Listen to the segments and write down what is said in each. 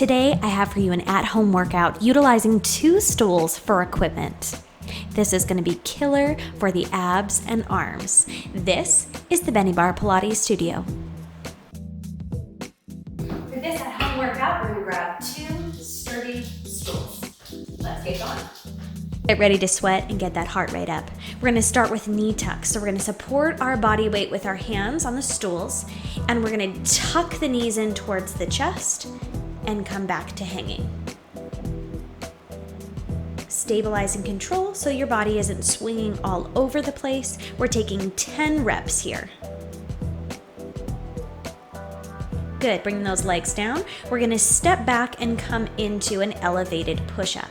Today, I have for you an at-home workout utilizing 2 stools for equipment. This is going to be killer for the abs and arms. This is the Benniebarre Pilates studio. For this at-home workout, we're going to grab 2 sturdy stools. Let's get going. Get ready to sweat and get that heart rate up. We're going to start with knee tucks. So we're going to support our body weight with our hands on the stools, and we're going to tuck the knees in towards the chest and come back to hanging. Stabilize and control so your body isn't swinging all over the place. We're taking 10 reps here. Good, bring those legs down. We're going to step back and come into an elevated push-up.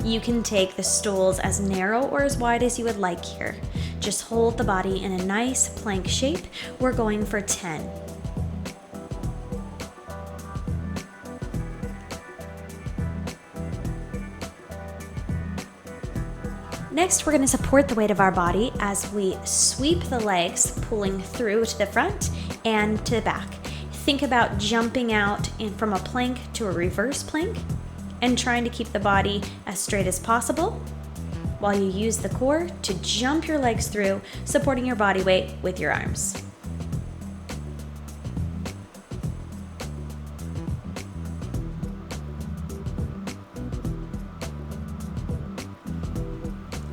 You can take the stools as narrow or as wide as you would like here. Just hold the body in a nice plank shape. We're going for 10. Next, we're going to support the weight of our body as we sweep the legs, pulling through to the front and to the back. Think about jumping out from a plank to a reverse plank and trying to keep the body as straight as possible while you use the core to jump your legs through, supporting your body weight with your arms.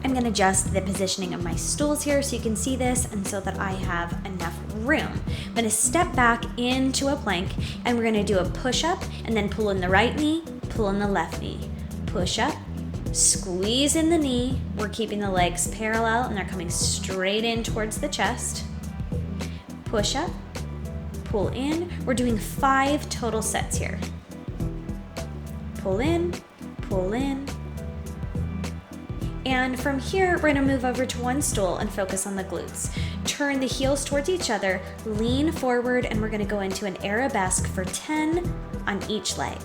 I'm going to adjust the positioning of my stools here so you can see this and so that I have enough room. I'm going to step back into a plank and we're going to do a push-up and then pull in the right knee, pull in the left knee. Push up, squeeze in the knee. We're keeping the legs parallel and they're coming straight in towards the chest. Push up, pull in. We're doing 5 total sets here. Pull in, pull in. And from here, we're going to move over to one stool and focus on the glutes. Turn the heels towards each other, lean forward, and we're going to go into an arabesque for 10 on each leg.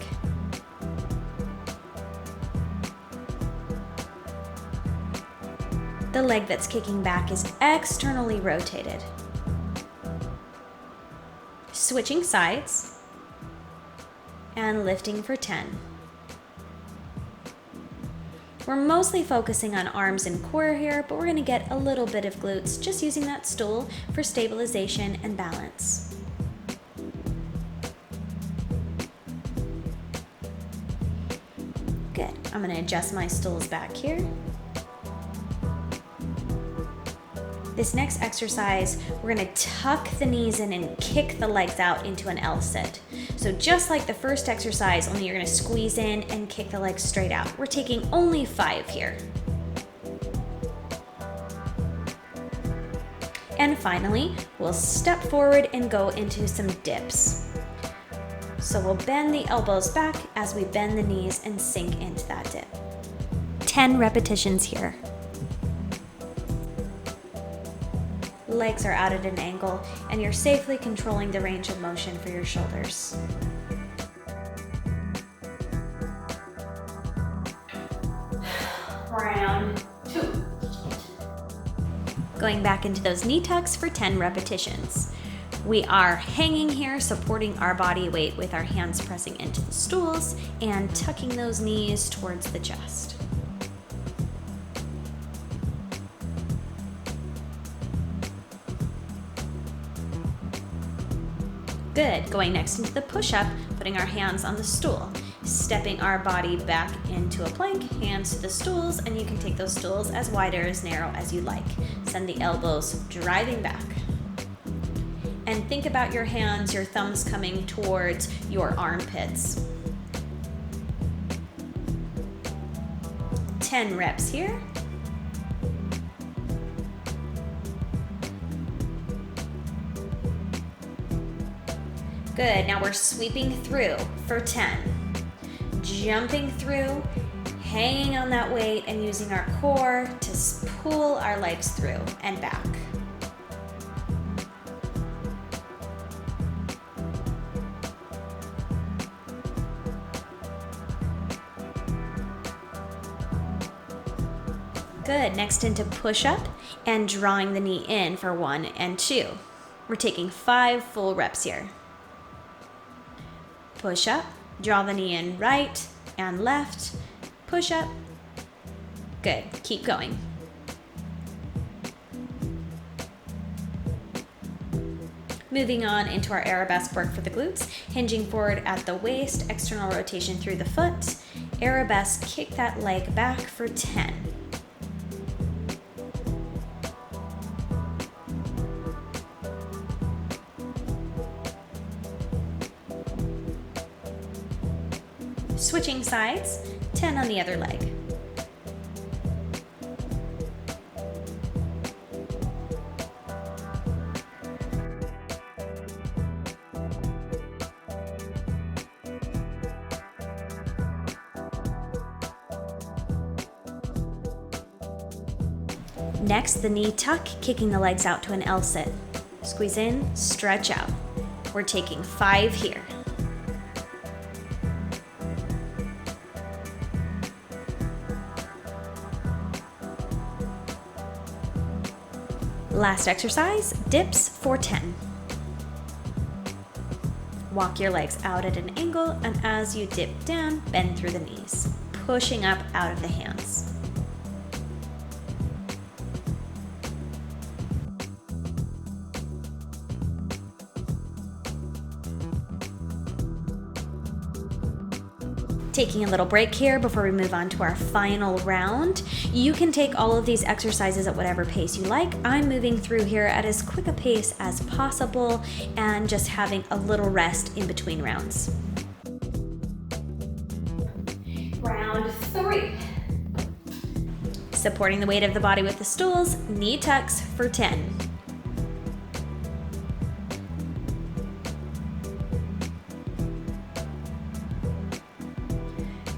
The leg that's kicking back is externally rotated. Switching sides and lifting for 10. We're mostly focusing on arms and core here, but we're going to get a little bit of glutes just using that stool for stabilization and balance. Good. I'm going to adjust my stools back here. This next exercise, we're going to tuck the knees in and kick the legs out into an L sit. So just like the first exercise, only you're going to squeeze in and kick the legs straight out. We're taking only 5 here. And finally, we'll step forward and go into some dips. So we'll bend the elbows back as we bend the knees and sink into that dip. 10 repetitions here. Legs are out at an angle, and you're safely controlling the range of motion for your shoulders. Round 2. Going back into those knee tucks for 10 repetitions. We are hanging here, supporting our body weight with our hands pressing into the stools and tucking those knees towards the chest. Good. Going next into the push-up, putting our hands on the stool, stepping our body back into a plank, hands to the stools, and you can take those stools as wide or as narrow as you like. Send the elbows driving back. And think about your hands, your thumbs coming towards your armpits. 10 reps here. Good, now we're sweeping through for 10. Jumping through, hanging on that weight and using our core to pull our legs through and back. Good, next into push-up and drawing the knee in for 1 and 2. We're taking 5 full reps here. push up, draw the knee in right and left, push up. Good, keep going. Moving on into our arabesque work for the glutes, hinging forward at the waist, external rotation through the foot, arabesque, kick that leg back for 10. Switching sides, 10 on the other leg. Next, the knee tuck, kicking the legs out to an L sit. Squeeze in, stretch out. We're taking 5 here. Last exercise, dips for 10. Walk your legs out at an angle, and as you dip down, bend through the knees, pushing up out of the hands. Taking a little break here before we move on to our final round. You can take all of these exercises at whatever pace you like. I'm moving through here at as quick a pace as possible and just having a little rest in between rounds. Round 3. Supporting the weight of the body with the stools, knee tucks for 10.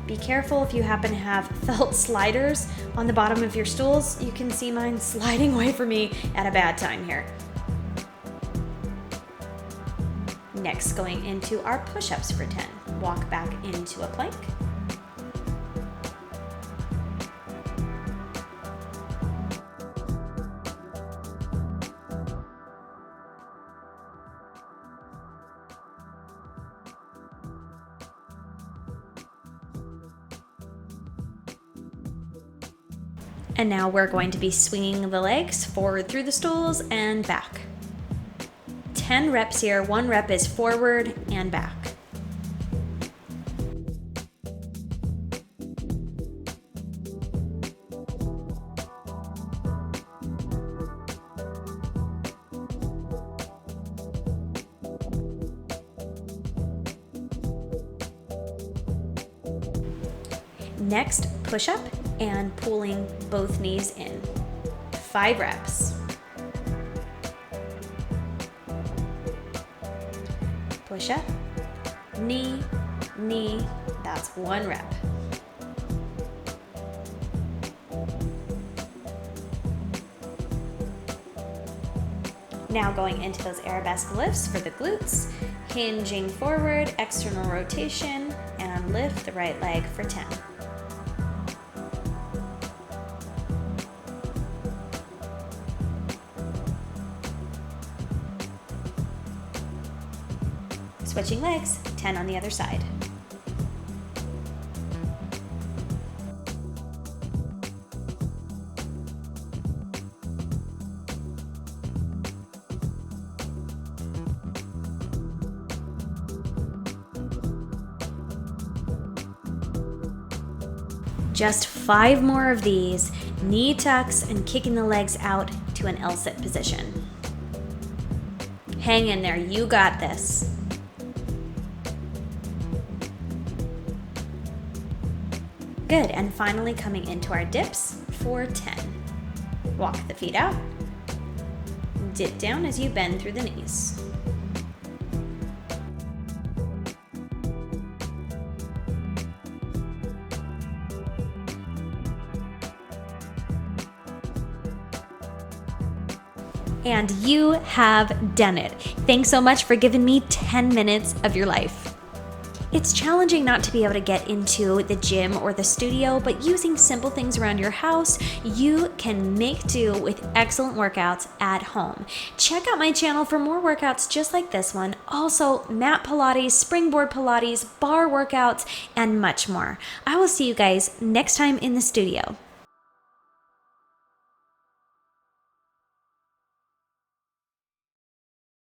Be careful if you happen to have felt sliders on the bottom of your stools. You can see mine sliding away from me at a bad time here. Next, going into our push-ups for 10. Walk back into a plank. And now we're going to be swinging the legs forward through the stools and back. 10 reps here. 1 rep is forward and back. Next, push up and pulling both knees in. 5 reps. Push up, knee, knee, that's 1 rep. Now going into those arabesque lifts for the glutes, hinging forward, external rotation, and lift the right leg for 10. Switching legs, 10 on the other side. Just 5 more of these, knee tucks and kicking the legs out to an L-sit position. Hang in there, you got this. Good, and finally coming into our dips for 10. Walk the feet out. Dip down as you bend through the knees. And you have done it. Thanks so much for giving me 10 minutes of your life. It's challenging not to be able to get into the gym or the studio, but using simple things around your house, you can make do with excellent workouts at home. Check out my channel for more workouts just like this one. Also, mat Pilates, springboard Pilates, bar workouts, and much more. I will see you guys next time in the studio.